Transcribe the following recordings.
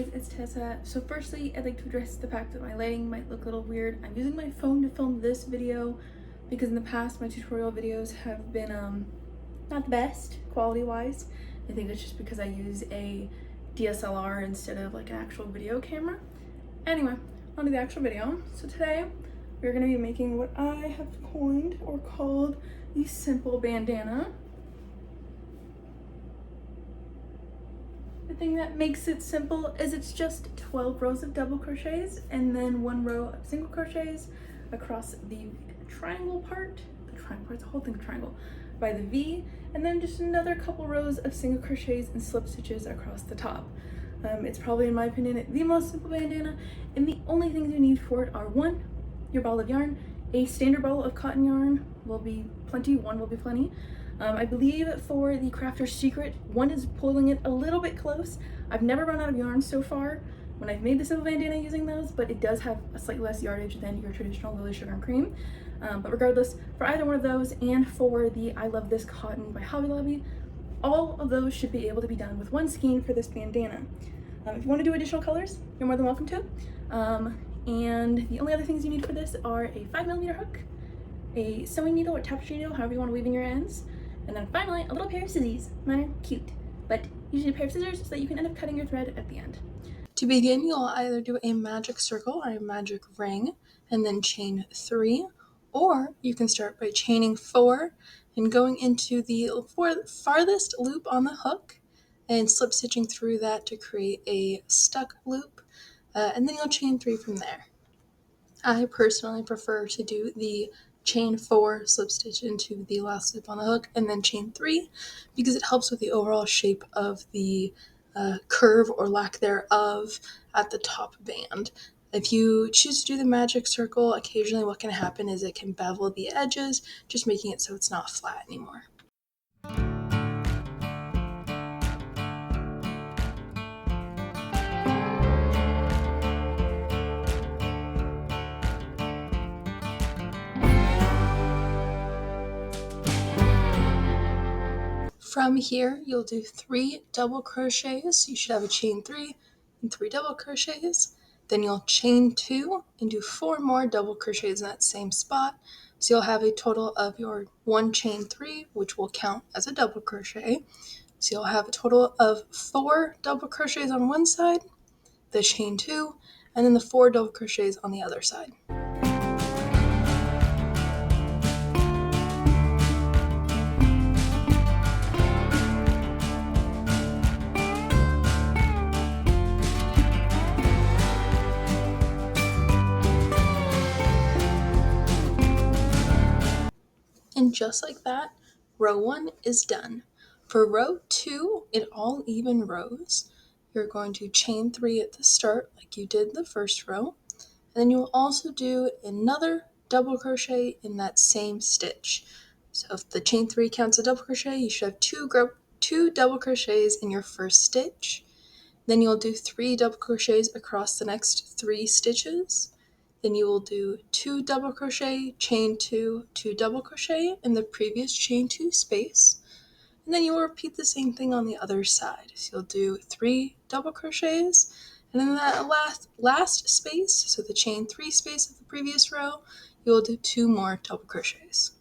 It's Tessa. So firstly, I'd like to address the fact that my lighting might look a little weird. I'm using my phone to film this video because in the past my tutorial videos have been not the best quality wise. I think it's just because I use a DSLR instead of like an actual video camera. Anyway, on to the actual video. So today we're going to be making what I have coined or called the simple bandana. The thing that makes it simple is it's just 12 rows of double crochets and then 1 row of single crochets across the triangle part, the whole thing triangle, by the V, and then just another couple rows of single crochets and slip stitches across the top. It's probably, in my opinion, the most simple bandana, and the only things you need for it are 1, your ball of yarn, a standard ball of cotton yarn will be plenty, 1 will be plenty. I believe for the Crafter's Secret, 1 is pulling it a little bit close. I've never run out of yarn so far when I've made the simple bandana using those, but it does have a slightly less yardage than your traditional Lily Sugar and Cream. But regardless, for either one of those and for the I Love This Cotton by Hobby Lobby, all of those should be able to be done with 1 skein for this bandana. If you want to do additional colors, you're more than welcome to. And the only other things you need for this are a 5mm hook, a sewing needle or tapestry needle, however you want to weave in your ends, and then finally a little pair of scissors. Mine are cute, but you need a pair of scissors so that you can end up cutting your thread at the end. To begin, you'll either do a magic circle or a magic ring and then chain 3, or you can start by chaining 4 and going into the farthest loop on the hook and slip stitching through that to create a stuck loop, and then you'll chain 3 from there. I personally prefer to do the chain 4, slip stitch into the last loop on the hook, and then chain 3 because it helps with the overall shape of the curve or lack thereof at the top band. If you choose to do the magic circle, occasionally what can happen is it can bevel the edges, just making it so it's not flat anymore. From here, you'll do 3 double crochets. You should have a chain 3 and 3 double crochets. Then you'll chain 2 and do 4 more double crochets in that same spot. So you'll have a total of your 1 chain 3, which will count as a double crochet. So you'll have a total of 4 double crochets on one side, the chain 2, and then the 4 double crochets on the other side. And just like that, row 1 is done. For row 2, in all even rows, you're going to chain 3 at the start like you did the first row, and then you'll also do another double crochet in that same stitch. So if the chain 3 counts a double crochet, you should have 2 double crochets in your first stitch. Then you'll do 3 double crochets across the next 3 stitches. Then you will do 2 double crochet, chain 2, 2 double crochet in the previous chain 2 space. And then you will repeat the same thing on the other side. So you'll do 3 double crochets, and in that last space, so the chain 3 space of the previous row, you will do 2 more double crochets.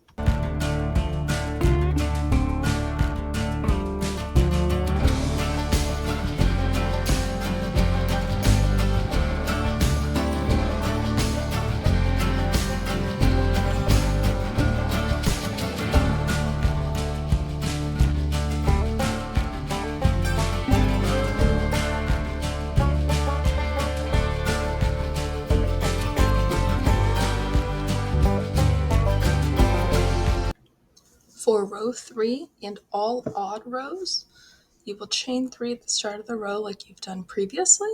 For row 3 and all odd rows, you will chain 3 at the start of the row like you've done previously,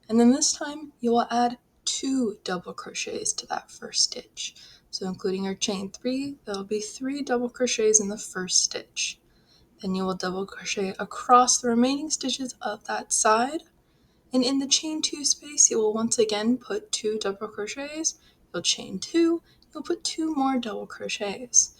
and then this time you will add 2 double crochets to that first stitch. So including your chain 3, there will be 3 double crochets in the first stitch. Then you will double crochet across the remaining stitches of that side, and in the chain 2 space you will once again put 2 double crochets. You'll chain 2, you'll put 2 more double crochets.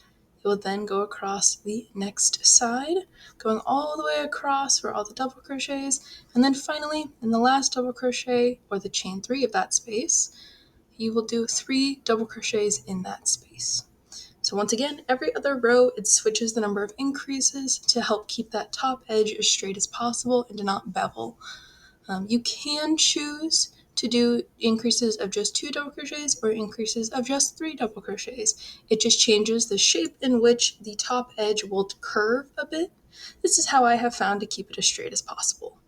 You'll then go across the next side, going all the way across for all the double crochets, and then finally in the last double crochet or the chain 3 of that space, you will do 3 double crochets in that space. So once again, every other row, it switches the number of increases to help keep that top edge as straight as possible and to not bevel. You can choose to do increases of just 2 double crochets or increases of just 3 double crochets. It just changes the shape in which the top edge will curve a bit. This is how I have found to keep it as straight as possible.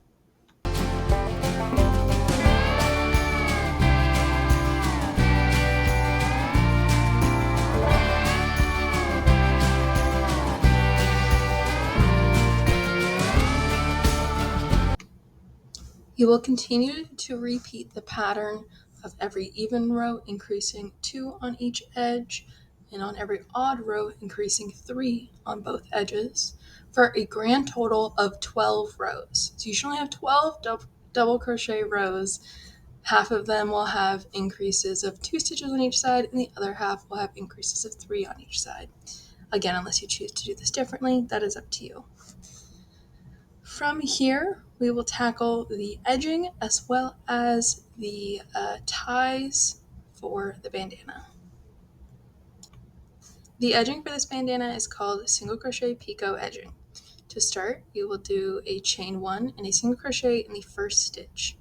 You will continue to repeat the pattern of every even row increasing 2 on each edge, and on every odd row increasing 3 on both edges, for a grand total of 12 rows. So you should only have 12 double crochet rows. Half of them will have increases of 2 stitches on each side, and the other half will have increases of 3 on each side. Again, unless you choose to do this differently, that is up to you. From here, we will tackle the edging as well as the ties for the bandana. The edging for this bandana is called single crochet picot edging. To start, you will do a chain 1 and a single crochet in the first stitch.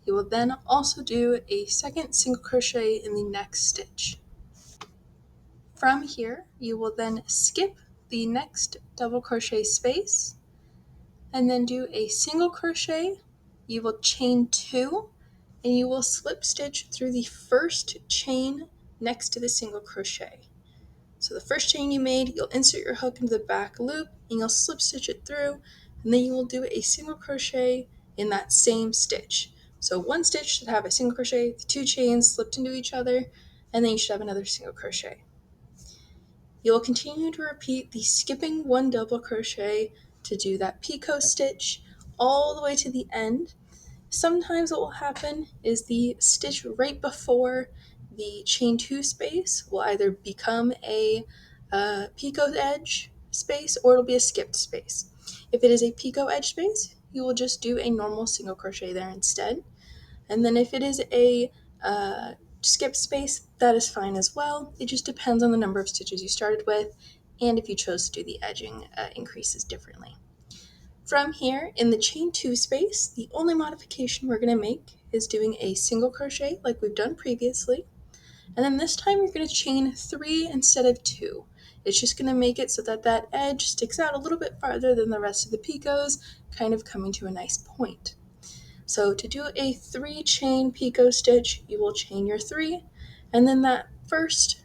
You will then also do a second single crochet in the next stitch. From here, you will then skip the next double crochet space and then do a single crochet. You will chain 2 and you will slip stitch through the first chain next to the single crochet. So the first chain you made, you'll insert your hook into the back loop and you'll slip stitch it through, and then you will do a single crochet in that same stitch. So one stitch should have a single crochet, the 2 chains slipped into each other, and then you should have another single crochet. You'll continue to repeat the skipping 1 double crochet to do that picot stitch all the way to the end. Sometimes what will happen is the stitch right before the chain 2 space will either become a picot edge space or it'll be a skipped space. If it is a picot edge space, you will just do a normal single crochet there instead. And then if it is a skip space, that is fine as well. It just depends on the number of stitches you started with and if you chose to do the edging increases differently. From here, in the chain 2 space, the only modification we're going to make is doing a single crochet like we've done previously. And then this time you're going to chain 3 instead of 2. It's just going to make it so that that edge sticks out a little bit farther than the rest of the picots, kind of coming to a nice point. So to do a 3 chain picot stitch, you will chain your 3, and then that first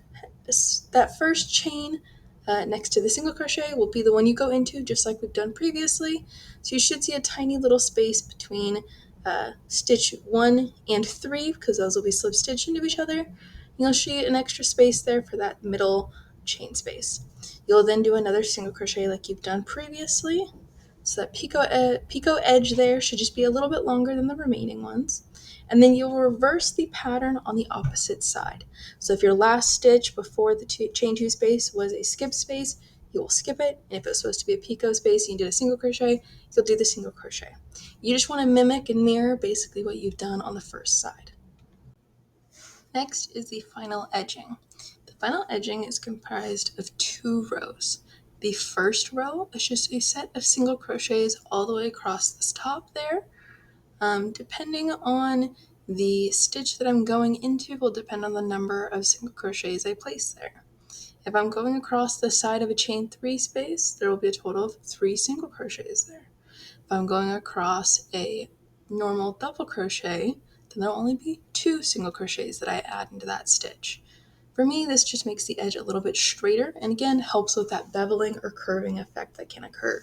chain next to the single crochet will be the one you go into, just like we've done previously. So you should see a tiny little space between stitch 1 and 3, because those will be slip stitched into each other. You'll see an extra space there for that middle chain space. You'll then do another single crochet like you've done previously. So that picot edge there should just be a little bit longer than the remaining ones. And then you'll reverse the pattern on the opposite side. So if your last stitch before the chain 2 space was a skip space, you will skip it. And if it was supposed to be a picot space and you did a single crochet, you'll do the single crochet. You just want to mimic and mirror basically what you've done on the first side. Next is the final edging. The final edging is comprised of 2 rows. The first row is just a set of single crochets all the way across this top there. Depending on the stitch that I'm going into will depend on the number of single crochets I place there. If I'm going across the side of a chain 3 space, there will be a total of 3 single crochets there. If I'm going across a normal double crochet, then there'll only be 2 single crochets that I add into that stitch. For me, this just makes the edge a little bit straighter and again helps with that beveling or curving effect that can occur.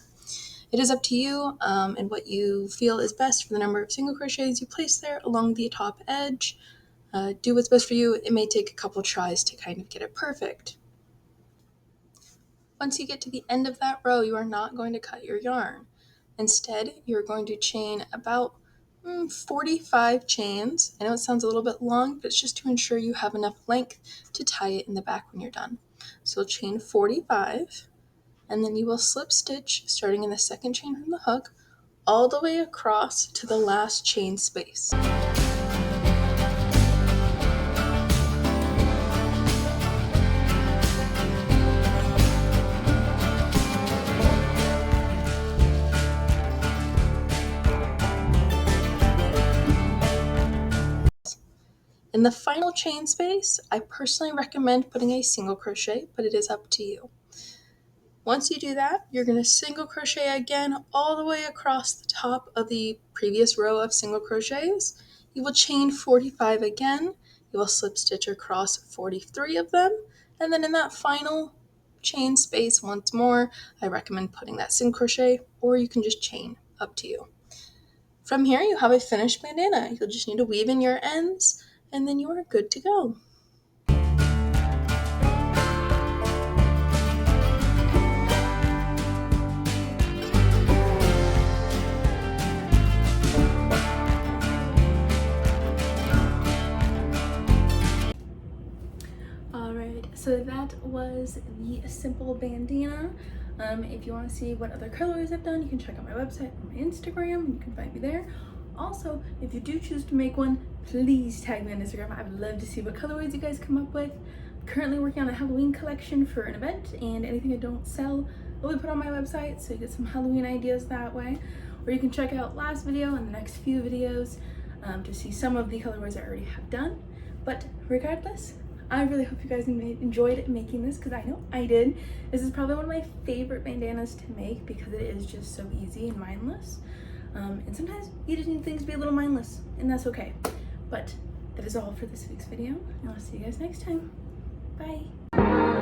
It is up to you and what you feel is best for the number of single crochets you place there along the top edge. Do what's best for you. It may take a couple tries to kind of get it perfect. Once you get to the end of that row, you are not going to cut your yarn. Instead, you're going to chain about 45 chains. I know it sounds a little bit long, but it's just to ensure you have enough length to tie it in the back when you're done. So you'll chain 45, and then you will slip stitch starting in the second chain from the hook all the way across to the last chain space. In the final chain space, I personally recommend putting a single crochet, but it is up to you. Once you do that, you're going to single crochet again all the way across the top of the previous row of single crochets. You will chain 45 again, you will slip stitch across 43 of them, and then in that final chain space once more, I recommend putting that single crochet, or you can just chain, up to you. From here, you have a finished bandana. You'll just need to weave in your ends, and then you are good to go. Alright, so that was the simple bandana. If you want to see what other colorways I've done, you can check out my website or my Instagram. You can find me there. Also, if you do choose to make one, please tag me on Instagram. I would love to see what colorways you guys come up with. I'm currently working on a Halloween collection for an event, and anything I don't sell will be put on my website, so you get some Halloween ideas that way. Or you can check out last video and the next few videos to see some of the colorways I already have done. But regardless, I really hope you guys enjoyed making this, because I know I did. This is probably one of my favorite bandanas to make because it is just so easy and mindless. And sometimes you just need things to be a little mindless, and that's okay. But that is all for this week's video, and I'll see you guys next time. Bye.